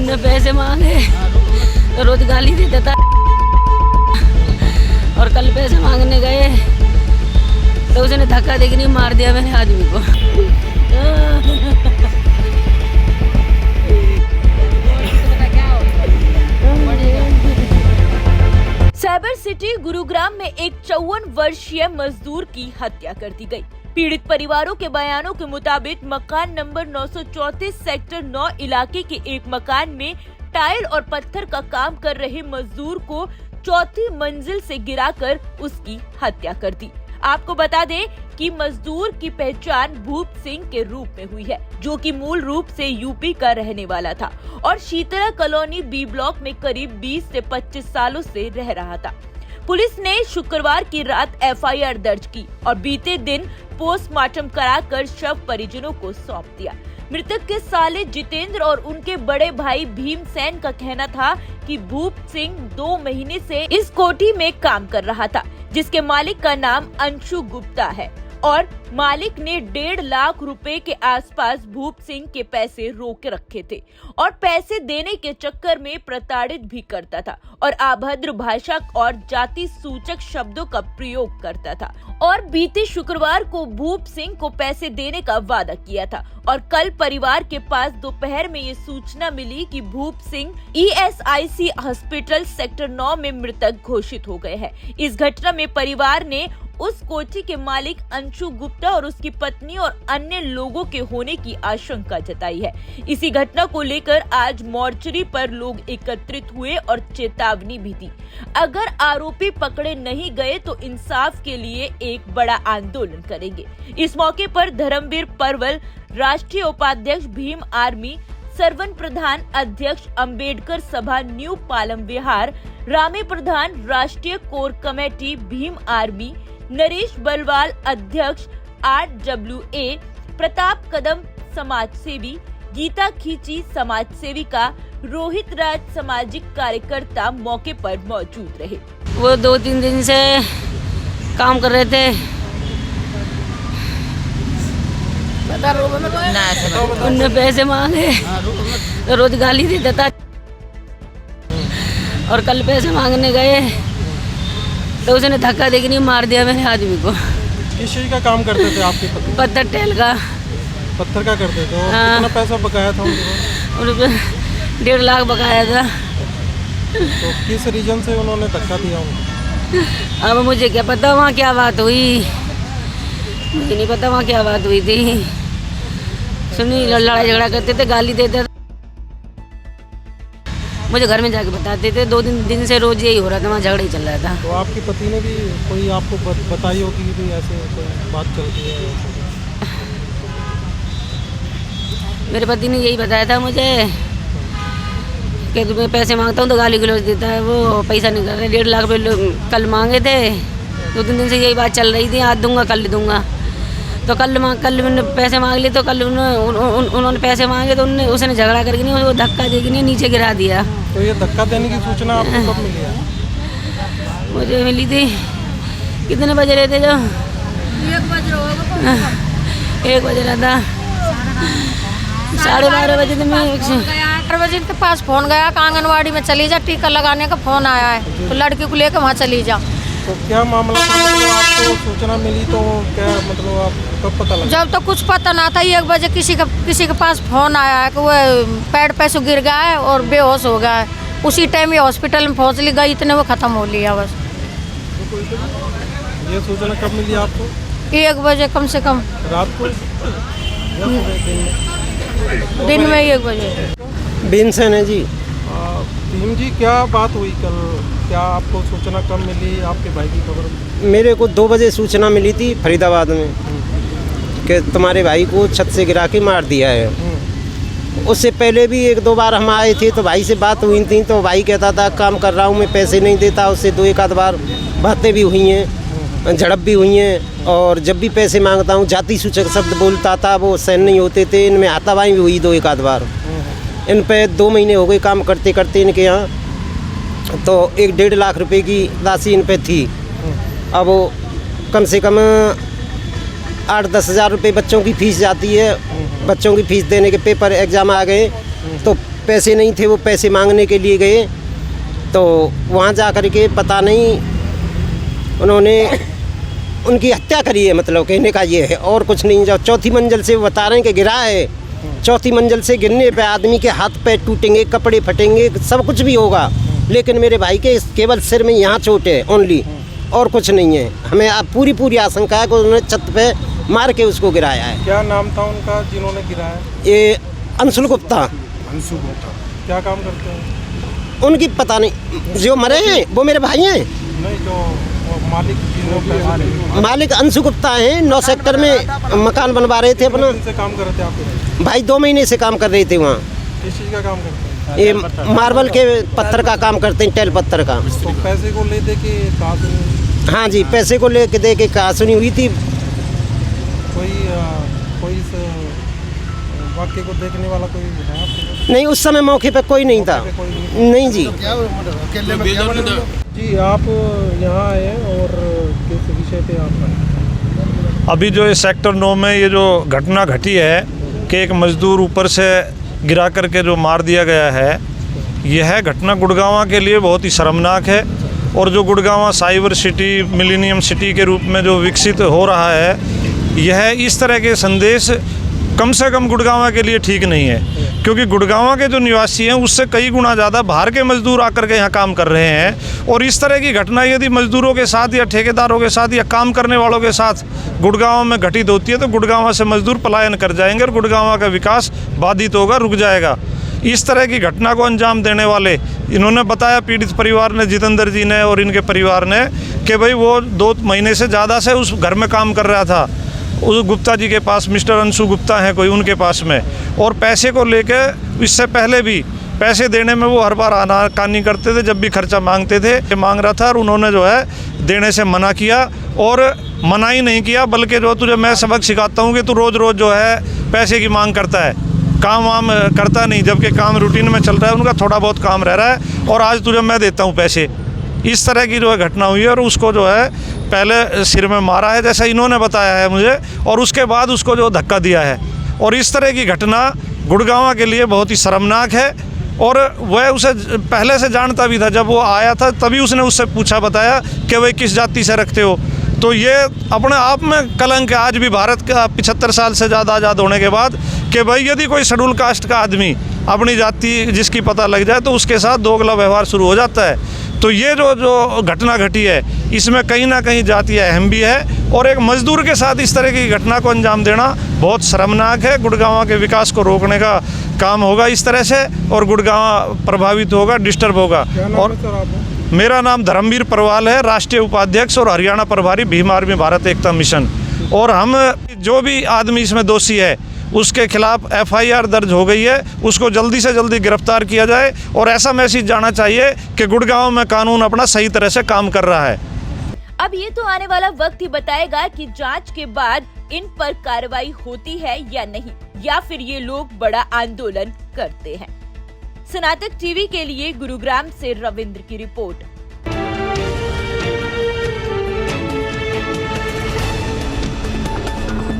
उनने पैसे मांगे तो रोज गाली देता था, और कल पैसे मांगने गए तो उसने धक्का देके नहीं मार दिया मेरे आदमी को। साइबर सिटी गुरुग्राम में एक 54 वर्षीय मजदूर की हत्या कर दी गई। पीड़ित परिवारों के बयानों के मुताबिक मकान नंबर 934 सेक्टर 9 इलाके के एक मकान में टाइल और पत्थर का काम कर रहे मजदूर को चौथी मंजिल से गिराकर उसकी हत्या कर दी। आपको बता दें कि मजदूर की पहचान भूप सिंह के रूप में हुई है, जो कि मूल रूप से यूपी का रहने वाला था और शीतला कॉलोनी बी ब्लॉक में करीब 20 से 25 सालों से रह रहा था। पुलिस ने शुक्रवार की रात एफआईआर दर्ज की और बीते दिन पोस्टमार्टम कराकर शव परिजनों को सौंप दिया। मृतक के साले जितेंद्र और उनके बड़े भाई भीमसेन का कहना था कि भूप सिंह 2 महीने से इस कोठी में काम कर रहा था, जिसके मालिक का नाम अंशु गुप्ता है और मालिक ने 1.5 लाख रुपए के आसपास भूप सिंह के पैसे रोके रखे थे और पैसे देने के चक्कर में प्रताड़ित भी करता था और अभद्र भाषा और जाति सूचक शब्दों का प्रयोग करता था और बीते शुक्रवार को भूप सिंह को पैसे देने का वादा किया था और कल परिवार के पास दोपहर में ये सूचना मिली कि भूप सिंह ESIC हॉस्पिटल सेक्टर 9 में मृतक घोषित हो गए हैं। इस घटना में परिवार ने उस कोठी के मालिक अंशु गुप्ता और उसकी पत्नी और अन्य लोगों के होने की आशंका जताई है। इसी घटना को लेकर आज मोर्चरी पर लोग एकत्रित हुए और चेतावनी भी दी। अगर आरोपी पकड़े नहीं गए तो इंसाफ के लिए एक बड़ा आंदोलन करेंगे। इस मौके पर धर्मवीर परवल, राष्ट्रीय उपाध्यक्ष भीम आर्मी, सरवन प्रधान अध्यक्ष अंबेडकर सभा न्यू पालम विहार, रामे प्रधान राष्ट्रीय core committee Bhim army, Naresh Balwal अध्यक्ष RWA, प्रताप कदम समाज सेवी, गीता खींची समाज सेविका, रोहित राज सामाजिक कार्यकर्ता मौके पर मौजूद रहे। वो 2-3 दिन से काम कर रहे थे, उनने पैसे मांगे तो रोज गाली देता था, और कल पैसे मांगने गए तो उसने धक्का देके नहीं मार दिया मेरे आदमी को। किस चीज का काम करते थे आपके पति? पत्थर टेल का। पत्थर का करते थे। और कितना पैसा बकाया था उनको? 1.5 लाख बकाया था। तो किस रीजन से उन्होंने धक्का दिया उनको? अब मुझे क्या पता वहाँ क्या बात हुई, मुझे नहीं पता वहाँ क्या बात हुई थी। सुनी लड़ाई झगड़ा करते थे, गाली देते थे, मुझे घर में जाके बताते थे। 2 दिन से रोज यही हो रहा था, वहाँ झगड़ा ही चल रहा था। तो आपकी पति ने भी कोई आपको बताई होगी कि ऐसे कोई बात चलती है? मेरे पति ने यही बताया था मुझे कि तुम्हें पैसे मांगता हूँ तो गाली गलौज देता है, वो पैसा नहीं कर रहे। 1.5 लाख रुपये कल मांगे थे, 2-3 दिन से यही बात चल रही थी, आज दूंगा कल दूंगा। तो कल मैंने पैसे मांग लिए, तो कल उन्होंने पैसे मांगे तो उसने झगड़ा करके नहीं, वो धक्का देके नहीं नीचे गिरा दिया। तो ये धक्का देने की सूचना आपको कब मिली है? मुझे मिली थी, कितने बजे रहे थे जो 1 बज रहा था, 12:30 बजे थे। मैं 4 बजे के पास फोन गया कि आंगनवाड़ी में चली जा, टीका लगाने का फोन आया है, तो लड़की को लेकर वहाँ चली जा। तो क्या मामला था? आपको सूचना मिली तो क्या मतलब आप कब पता लगा? जब तो कुछ पता ना था, 1 बजे किसी के पास फोन आया है कि वो पैर पे से गिर गया है और बेहोश हो गया है। उसी टाइम ये हॉस्पिटल में पहुँच ली गई, इतने वो खत्म हो लिया बस। ये सूचना कब मिली आपको? 1 बजे कम से कम, रात को? दिन में 1 बजे। भीमसेन है जी। भीम जी, क्या बात हुई कल? क्या आपको सूचना कब मिली? आपके भाई की खबर? मेरे को 2 बजे सूचना मिली थी फरीदाबाद में कि तुम्हारे भाई को छत से गिरा के मार दिया है। उससे पहले भी 1-2 बार हम आए थे तो भाई से बात हुई थी, तो भाई कहता था काम कर रहा हूँ मैं, पैसे नहीं देता। उससे 2-1 बार बातें भी हुई हैं, झड़प भी हुई हैं, और जब भी पैसे मांगता हूँ जाति सूचक शब्द बोलता था, वो सहन नहीं होते थे। इनमें हाथापाई भी हुई 2-1 बार। इन पे 2 महीने हो गए काम करते करते इनके यहाँ। तो 1.5 लाख रुपए की राशि इन पे थी। अब वो कम से कम 8-10 हज़ार रुपये बच्चों की फ़ीस जाती है। बच्चों की फ़ीस देने के पेपर एग्ज़ाम आ गए तो पैसे नहीं थे, वो पैसे मांगने के लिए गए तो वहाँ जा कर के पता नहीं उन्होंने उनकी हत्या करी है, मतलब कहने का ये है और कुछ नहीं। जब चौथी मंजिल से वो बता रहे हैं कि गिरा है, चौथी मंजिल से गिरने पे आदमी के हाथ पैर टूटेंगे, कपड़े फटेंगे, सब कुछ भी होगा, लेकिन मेरे भाई के केवल सिर में यहाँ चोट है ओनली, और कुछ नहीं है। हमें अब पूरी आशंका है कि उन्होंने छत पे मार के उसको गिराया है। क्या नाम था उनका जिन्होंने गिराया? ये अंशुल गुप्ता। अंशु गुप्ता क्या काम करते हैं? उनकी पता नहीं, जो मरे हैं वो मेरे भाई हैं। नहीं, जो मालिक मालिक अंशु गुप्ता हैं, 9 सेक्टर में मकान बनवा रहे थे अपना। से काम कर रहे थे आपके भाई 2 महीने से काम कर रहे थे वहाँ। किस चीज़ का काम करते हैं? ये मार्बल के पत्थर का काम करते हैं, टेल पत्थर का। तो पैसे को ले दे के कहा सुनी? हाँ जी, पैसे को ले के दे के कहा सुनी हुई थी। कोई इस वाक्य को देखने वाला कोई है आपके? नहीं, उस समय मौके पे कोई नहीं था। कोई नहीं। नहीं जी। जी, आप यहाँ आए और किस विषय पे आप आए? अभी जो ये सेक्टर 9 में ये जो घटना घटी है कि एक मजदूर ऊपर से गिरा करके जो मार दिया गया है, यह घटना गुड़गांव के लिए बहुत ही शर्मनाक है। और जो Gurgaon cyber city, millennium city के रूप में जो विकसित हो रहा है, यह इस तरह के संदेश कम से कम गुड़गांव के लिए ठीक नहीं है, क्योंकि गुड़गांव के जो निवासी हैं उससे कई गुना ज़्यादा बाहर के मजदूर आकर के यहाँ काम कर रहे हैं। और इस तरह की घटना यदि मजदूरों के साथ या ठेकेदारों के साथ या काम करने वालों के साथ गुड़गांव में घटित होती है तो गुड़गांव से मजदूर पलायन कर जाएंगे और गुड़गांव का विकास बाधित होगा, रुक जाएगा। इस तरह की घटना को अंजाम देने वाले, इन्होंने बताया पीड़ित परिवार ने, जितेंद्र जी ने और इनके परिवार ने, कि भाई वो 2 महीने से ज़्यादा से उस घर में काम कर रहा था, उस गुप्ता जी के पास, मिस्टर अंशु गुप्ता हैं कोई, उनके पास में, और पैसे को लेकर इससे पहले भी पैसे देने में वो हर बार आनाकानी करते थे। जब भी खर्चा मांगते थे, मांग रहा था और उन्होंने जो है देने से मना किया। और मना ही नहीं किया बल्कि जो तुझे मैं सबक सिखाता हूँ कि तू रोज़ रोज़ जो है पैसे की मांग करता है, काम वाम करता नहीं, जबकि काम रूटीन में चल रहा है, उनका थोड़ा बहुत काम रह रहा है और आज तुझे मैं देता हूँ पैसे। इस तरह की जो है घटना हुई है और उसको जो है पहले सिर में मारा है जैसा इन्होंने बताया है मुझे, और उसके बाद उसको जो धक्का दिया है। और इस तरह की घटना गुड़गांव के लिए बहुत ही शर्मनाक है। और वह उसे पहले से जानता भी था, जब वो आया था तभी उसने उससे पूछा, बताया कि भाई किस जाति से रखते हो। तो ये अपने आप में कलंक है आज भी भारत का 75 साल से ज़्यादा आज़ाद होने के बाद, कि भाई यदि कोई शेड्यूल कास्ट का आदमी अपनी जाति जिसकी पता लग जाए तो उसके साथ दोगला व्यवहार शुरू हो जाता है। तो ये जो घटना घटी है इसमें कहीं ना कहीं जातीय अहम भी है, और एक मजदूर के साथ इस तरह की घटना को अंजाम देना बहुत शर्मनाक है। गुड़गांव के विकास को रोकने का काम होगा इस तरह से, और गुड़गांव प्रभावित होगा, डिस्टर्ब होगा। और मेरा नाम धर्मवीर परवाल है, राष्ट्रीय उपाध्यक्ष और हरियाणा प्रभारी भीम आर्मी भारत एकता मिशन। और हम जो भी आदमी इसमें दोषी है उसके खिलाफ FIR दर्ज हो गई है, उसको जल्दी से जल्दी गिरफ्तार किया जाए और ऐसा मैसेज जाना चाहिए कि गुड़गांव में कानून अपना सही तरह से काम कर रहा है। अब ये तो आने वाला वक्त ही बताएगा कि जांच के बाद इन पर कार्रवाई होती है या नहीं, या फिर ये लोग बड़ा आंदोलन करते हैं। सनातक टीवी के लिए गुरुग्राम से रविंद्र की रिपोर्ट।